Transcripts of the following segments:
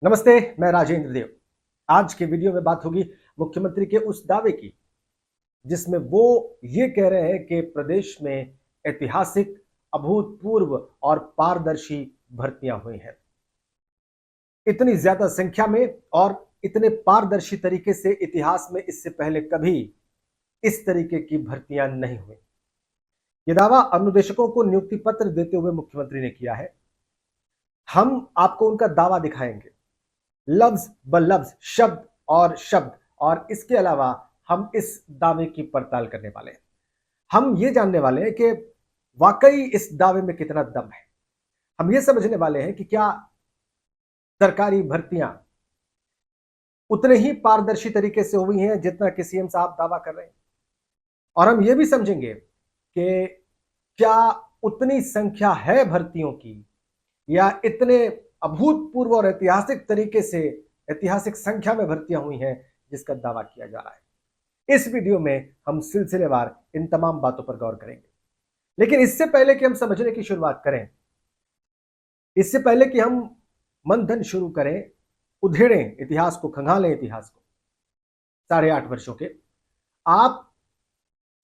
नमस्ते, मैं राजेंद्र देव। आज के वीडियो में बात होगी मुख्यमंत्री के उस दावे की जिसमें वो ये कह रहे हैं कि प्रदेश में ऐतिहासिक, अभूतपूर्व और पारदर्शी भर्तियां हुई हैं। इतनी ज्यादा संख्या में और इतने पारदर्शी तरीके से इतिहास में इससे पहले कभी इस तरीके की भर्तियां नहीं हुई। यह दावा अनुदेशकों को नियुक्ति पत्र देते हुए मुख्यमंत्री ने किया है। हम आपको उनका दावा दिखाएंगे, लफ्ज ब लफ्ज, शब्द और शब्द, और इसके अलावा हम इस दावे की पड़ताल करने वाले हैं। हम ये जानने वाले हैं कि वाकई इस दावे में कितना दम है। हम ये समझने वाले हैं कि क्या सरकारी भर्तियां उतने ही पारदर्शी तरीके से हुई हैं जितना कि सीएम साहब दावा कर रहे हैं, और हम ये भी समझेंगे कि क्या उतनी संख्या है भर्तियों की, या इतने अभूतपूर्व और ऐतिहासिक तरीके से ऐतिहासिक संख्या में भर्तियां हुई हैं जिसका दावा किया जा रहा है। इस वीडियो में हम सिलसिलेवार इन तमाम बातों पर गौर करेंगे। लेकिन इससे पहले कि हम समझने की शुरुआत करें, इससे पहले कि हम मंथन शुरू करें, उधेड़ें इतिहास को, खंगालें इतिहास को 8.5 वर्षों के, आप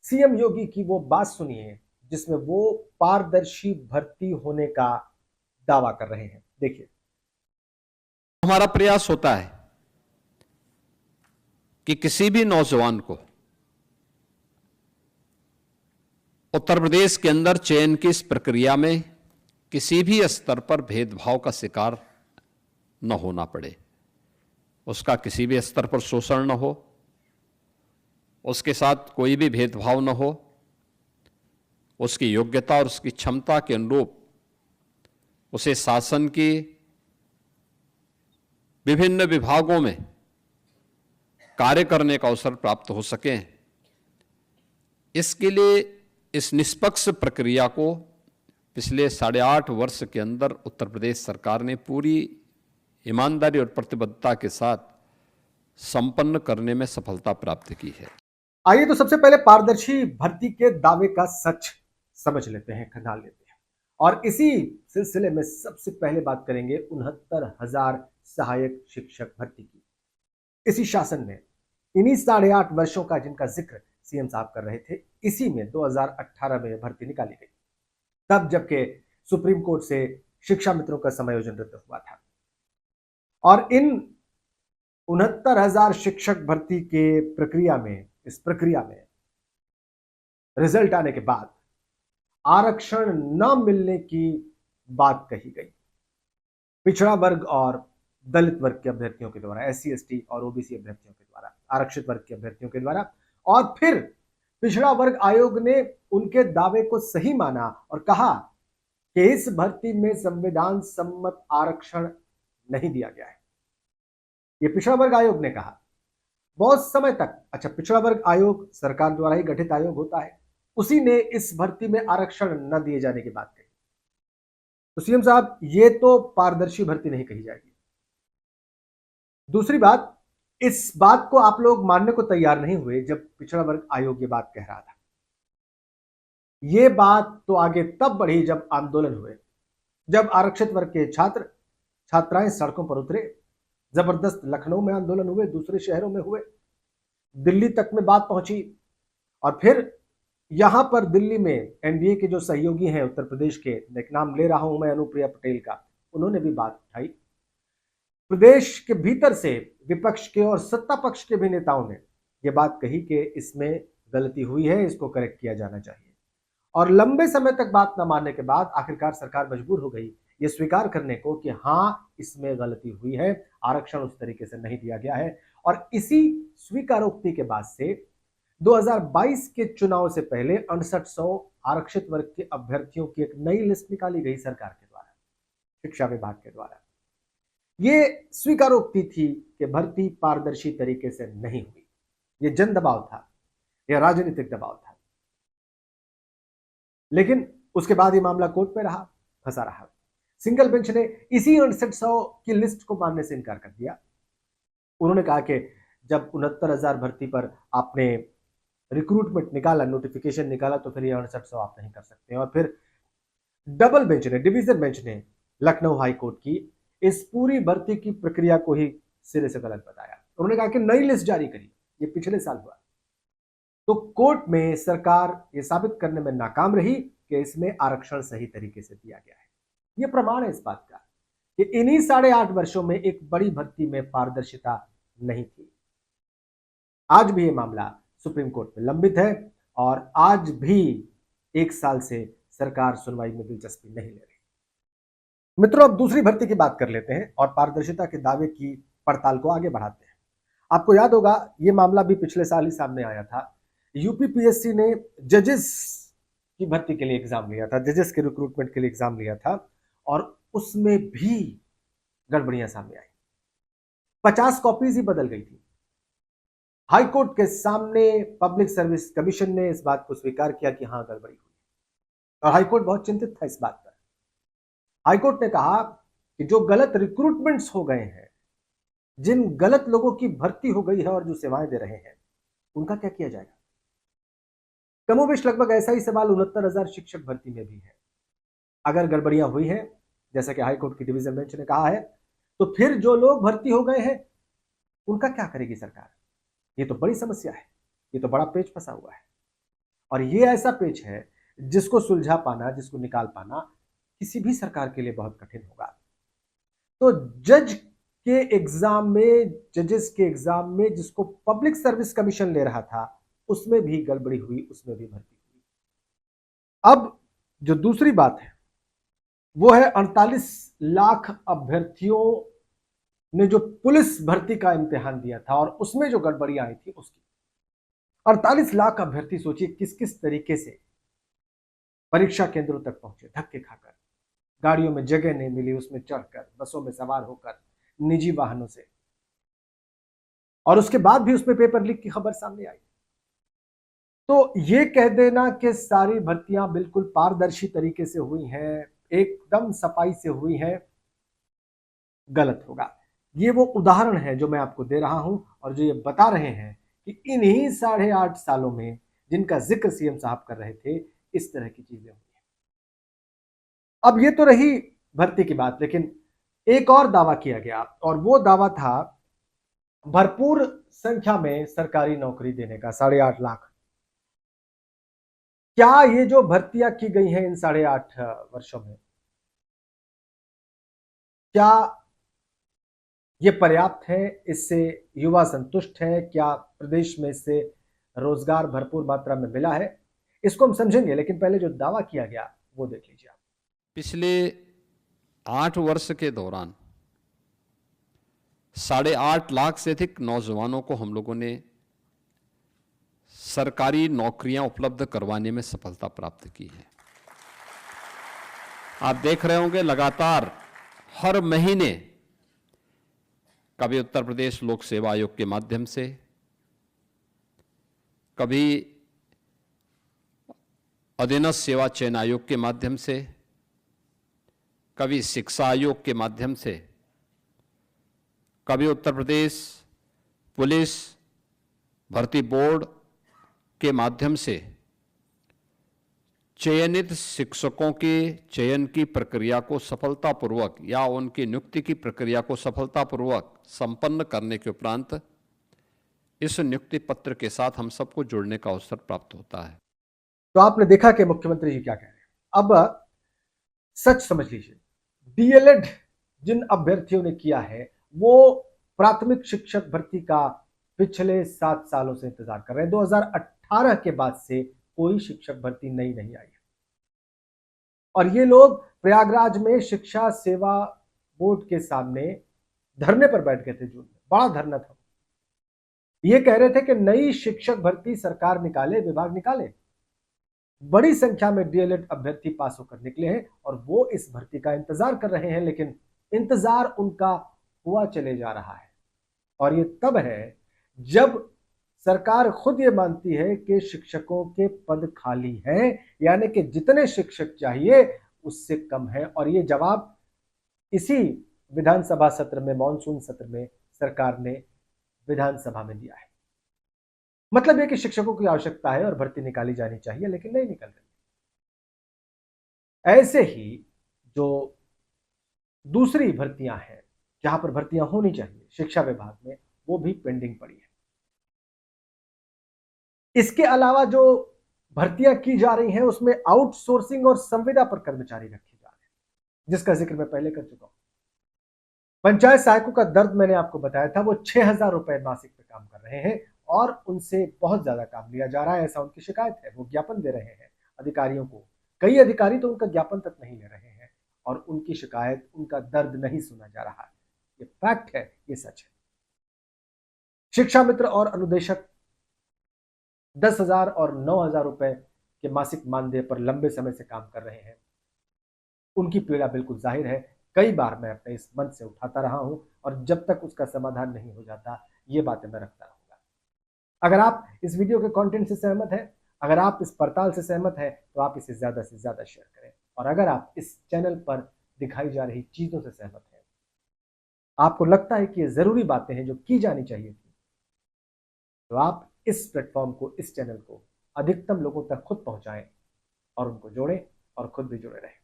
सीएम योगी की वो बात सुनिए जिसमें वो पारदर्शी भर्ती होने का दावा कर रहे हैं। देखिए, हमारा प्रयास होता है कि किसी भी नौजवान को उत्तर प्रदेश के अंदर चयन की इस प्रक्रिया में किसी भी स्तर पर भेदभाव का शिकार न होना पड़े, उसका किसी भी स्तर पर शोषण न हो, उसके साथ कोई भी भेदभाव न हो, उसकी योग्यता और उसकी क्षमता के अनुरूप उसे शासन की विभिन्न विभागों में कार्य करने का अवसर प्राप्त हो सके। इसके लिए इस निष्पक्ष प्रक्रिया को पिछले 8.5 वर्ष के अंदर उत्तर प्रदेश सरकार ने पूरी ईमानदारी और प्रतिबद्धता के साथ संपन्न करने में सफलता प्राप्त की है। आइए तो सबसे पहले पारदर्शी भर्ती के दावे का सच समझ लेते हैं, खंगाल लेते हैं, और इसी सिलसिले में सबसे पहले बात करेंगे 69,000 सहायक शिक्षक भर्ती की। इसी शासन में इन्हीं 8.5 वर्षों का जिनका जिक्र सीएम साहब कर रहे थे, इसी में 2018 में भर्ती निकाली गई, तब जबकि सुप्रीम कोर्ट से शिक्षा मित्रों का समायोजन रद्द हुआ था। और इन 69,000 शिक्षक भर्ती के इस प्रक्रिया में रिजल्ट आने के बाद आरक्षण न मिलने की बात कही गई। पिछड़ा वर्ग और दलित वर्ग के अभ्यर्थियों के द्वारा, SC ST और OBC अभ्यर्थियों के द्वारा, आरक्षित वर्ग के अभ्यर्थियों के द्वारा, और फिर पिछड़ा वर्ग आयोग ने उनके दावे को सही माना और कहा कि इस भर्ती में संविधान सम्मत आरक्षण नहीं दिया गया है। यह पिछड़ा वर्ग आयोग ने कहा। बहुत समय तक, अच्छा, पिछड़ा वर्ग आयोग सरकार द्वारा ही गठित आयोग होता है, उसी ने इस भर्ती में आरक्षण न दिए जाने की बात कही। तो सीएम साहब, ये तो पारदर्शी भर्ती नहीं कही जाएगी। दूसरी बात, इस बात को आप लोग मानने को तैयार नहीं हुए जब पिछड़ा वर्ग आयोग ये बात कह रहा था। ये बात तो आगे तब बढ़ी जब आंदोलन हुए, जब आरक्षित वर्ग के छात्र छात्राएं सड़कों पर उतरे, जबरदस्त लखनऊ में आंदोलन हुए, दूसरे शहरों में हुए, दिल्ली तक में बात पहुंची, और फिर यहां पर दिल्ली में एनडीए के जो सहयोगी हैं उत्तर प्रदेश के, नाम ले रहा हूं मैं अनुप्रिया पटेल का, उन्होंने भी बात उठाई। प्रदेश के भीतर से विपक्ष के और सत्ता पक्ष के भी नेताओं ने यह बात कही कि इसमें गलती हुई है, इसको करेक्ट किया जाना चाहिए। और लंबे समय तक बात न मानने के बाद आखिरकार सरकार मजबूर हो गई ये स्वीकार करने को कि हां, इसमें गलती हुई है, आरक्षण उस तरीके से नहीं दिया गया है। और इसी स्वीकारोक्ति के बाद से 2022 के चुनाव से पहले 6800 आरक्षित वर्ग के अभ्यर्थियों की एक नई लिस्ट निकाली गई सरकार के द्वारा, शिक्षा विभाग के द्वारा। ये स्वीकारोक्ति थी कि भर्ती पारदर्शी तरीके से नहीं हुई। यह जन दबाव था, यह राजनीतिक दबाव था। लेकिन उसके बाद ये मामला कोर्ट में रहा, फंसा रहा। सिंगल बेंच ने इसी 6800 की लिस्ट को मानने से इनकार कर दिया। उन्होंने कहा कि जब 69,000 भर्ती पर आपने रिक्रूटमेंट निकाला, नोटिफिकेशन निकाला, तो फिर ये 6800 आप नहीं कर सकते। और फिर डबल बेंच ने, डिवीजन बेंच ने लखनऊ हाई कोर्ट की इस पूरी भर्ती की प्रक्रिया को ही सिरे से गलत बताया। उन्होंने कहा कि नई लिस्ट जारी करी, ये पिछले साल हुआ। तो कोर्ट में सरकार ये साबित करने में नाकाम रही कि इसमें आरक्षण सही तरीके से दिया गया है। ये प्रमाण है इस बात का कि इन्हीं 8.5 वर्षों में एक बड़ी भर्ती में पारदर्शिता नहीं थी। आज भी ये मामला सुप्रीम कोर्ट में लंबित है और आज भी 1 साल से सरकार सुनवाई में दिलचस्पी नहीं ले रही। मित्रों, अब दूसरी भर्ती की बात कर लेते हैं और पारदर्शिता के दावे की पड़ताल को आगे बढ़ाते हैं। आपको याद होगा, ये मामला भी पिछले साल ही सामने आया था। यूपीपीएससी ने जजेस की भर्ती के लिए एग्जाम लिया था, जजेस के रिक्रूटमेंट के लिए एग्जाम लिया था और उसमें भी गड़बड़ियां सामने आई। 50 कॉपीज ही बदल गई थी। हाईकोर्ट के सामने पब्लिक सर्विस कमीशन ने इस बात को स्वीकार किया कि हां, गड़बड़ी हुई और हाईकोर्ट बहुत चिंतित था इस बात पर। हाईकोर्ट ने कहा कि जो गलत रिक्रूटमेंट्स हो गए हैं, जिन गलत लोगों की भर्ती हो गई है और जो सेवाएं दे रहे हैं, उनका क्या किया जाएगा। कमोबेश लगभग ऐसा ही सवाल 69,000 शिक्षक भर्ती में भी है। अगर गड़बड़ियां हुई हैं, जैसा कि हाईकोर्ट की डिवीजन बेंच ने कहा है, तो फिर जो लोग भर्ती हो गए हैं उनका क्या करेगी सरकार। ये तो बड़ी समस्या है, ये तो बड़ा पेच फंसा हुआ है और ये ऐसा पेच है जिसको सुलझा पाना, जिसको निकाल पाना किसी भी सरकार के लिए बहुत कठिन होगा। तो जज के एग्जाम में, जजेस के एग्जाम में जिसको पब्लिक सर्विस कमीशन ले रहा था, उसमें भी गड़बड़ी हुई, उसमें भी भर्ती हुई। अब जो दूसरी बात है वो है 48 लाख अभ्यर्थियों ने जो पुलिस भर्ती का इम्तिहान दिया था और उसमें जो गड़बड़ियां आई थी उसकी। 48 लाख अभ्यर्थी, सोचिए किस किस तरीके से परीक्षा केंद्रों तक पहुंचे, धक्के खाकर, गाड़ियों में जगह नहीं मिली, उसमें चढ़कर, बसों में सवार होकर, निजी वाहनों से, और उसके बाद भी उसमें पेपर लीक की खबर सामने आई। तो ये कह देना कि सारी भर्तियां बिल्कुल पारदर्शी तरीके से हुई हैं, एकदम सफाई से हुई हैं, गलत होगा। ये वो उदाहरण है जो मैं आपको दे रहा हूं और जो ये बता रहे हैं कि इन्हीं 8.5 सालों में जिनका जिक्र सीएम साहब कर रहे थे, इस तरह की चीजें हुई हैं। अब ये तो रही भर्ती की बात, लेकिन एक और दावा किया गया और वो दावा था भरपूर संख्या में सरकारी नौकरी देने का, 8.5 लाख। क्या ये जो भर्तियां की गई हैं इन 8.5 वर्षों में, क्या ये पर्याप्त है? इससे युवा संतुष्ट है? क्या प्रदेश में इससे रोजगार भरपूर मात्रा में मिला है? इसको हम समझेंगे, लेकिन पहले जो दावा किया गया वो देख लीजिए आप। पिछले 8 वर्ष के दौरान 8.5 लाख से अधिक नौजवानों को हम लोगों ने सरकारी नौकरियां उपलब्ध करवाने में सफलता प्राप्त की है। आप देख रहे होंगे लगातार हर महीने कभी उत्तर प्रदेश लोक सेवा आयोग के माध्यम से, कभी अधीनस्थ सेवा चयन आयोग के माध्यम से, कभी शिक्षा आयोग के माध्यम से, कभी उत्तर प्रदेश पुलिस भर्ती बोर्ड के माध्यम से चयनित शिक्षकों के चयन की प्रक्रिया को सफलतापूर्वक या उनकी नियुक्ति की प्रक्रिया को सफलतापूर्वक संपन्न करने के उपरांत इस नियुक्ति पत्र के साथ हम सबको जुड़ने का अवसर प्राप्त होता है। तो आपने देखा कि मुख्यमंत्री जी क्या कह रहे हैं। अब सच समझ लीजिए, डीएलएड जिन अभ्यर्थियों ने किया है वो प्राथमिक शिक्षक भर्ती का पिछले 7 सालों से इंतजार कर रहे हैं। 2018 के बाद से कोई शिक्षक भर्ती नई नहीं आई और ये लोग प्रयागराज में शिक्षा सेवा बोर्ड के सामने धरने पर बैठ गए थे। जून में बड़ा धरना था। ये कह रहे थे कि नई शिक्षक भर्ती सरकार निकाले, विभाग निकाले। बड़ी संख्या में डीएलएड अभ्यर्थी पास होकर निकले हैं और वो इस भर्ती का इंतजार कर रहे हैं, लेकिन इंतजार उनका हुआ चले जा रहा है। और ये तब है जब सरकार खुद ये मानती है कि शिक्षकों के पद खाली हैं, यानी कि जितने शिक्षक चाहिए उससे कम है। और ये जवाब इसी विधानसभा सत्र में, मानसून सत्र में सरकार ने विधानसभा में दिया है। मतलब यह कि शिक्षकों की आवश्यकता है और भर्ती निकाली जानी चाहिए, लेकिन नहीं निकल रही। ऐसे ही जो दूसरी भर्तियां हैं जहां पर भर्तियां होनी चाहिए शिक्षा विभाग में, वो भी पेंडिंग पड़ी है। इसके अलावा जो भर्तियां की जा रही हैं उसमें आउटसोर्सिंग और संविदा पर कर्मचारी रखे जा रहे हैं, जिसका जिक्र मैं पहले कर चुका हूं। पंचायत सहायकों का दर्द मैंने आपको बताया था, वो 6,000 रुपए मासिक पे काम कर रहे हैं और उनसे बहुत ज्यादा काम लिया जा रहा है, ऐसा उनकी शिकायत है। वो ज्ञापन दे रहे हैं अधिकारियों को, कई अधिकारी तो उनका ज्ञापन तक नहीं ले रहे हैं और उनकी शिकायत, उनका दर्द नहीं सुना जा रहा है। ये फैक्ट है, ये सच है। शिक्षा मित्र और अनुदेशक 10,000 और 9,000 रुपए के मासिक मानदेय पर लंबे समय से काम कर रहे हैं। उनकी पीड़ा बिल्कुल जाहिर है, कई बार मैं अपने इस मंच से उठाता रहा हूं और जब तक उसका समाधान नहीं हो जाता ये बातें मैं रखता रहूंगा। अगर आप इस वीडियो के कंटेंट से सहमत हैं, अगर आप इस पड़ताल से सहमत हैं, तो आप इसे ज्यादा से ज्यादा शेयर करें। और अगर आप इस चैनल पर दिखाई जा रही चीजों से सहमत हैं, आपको लगता है कि ये जरूरी बातें हैं जो की जानी चाहिए थी, तो आप इस प्लेटफॉर्म को, इस चैनल को अधिकतम लोगों तक खुद पहुंचाएं और उनको जोड़ें और खुद भी जुड़े रहें।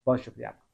बहुत शुक्रिया आपका।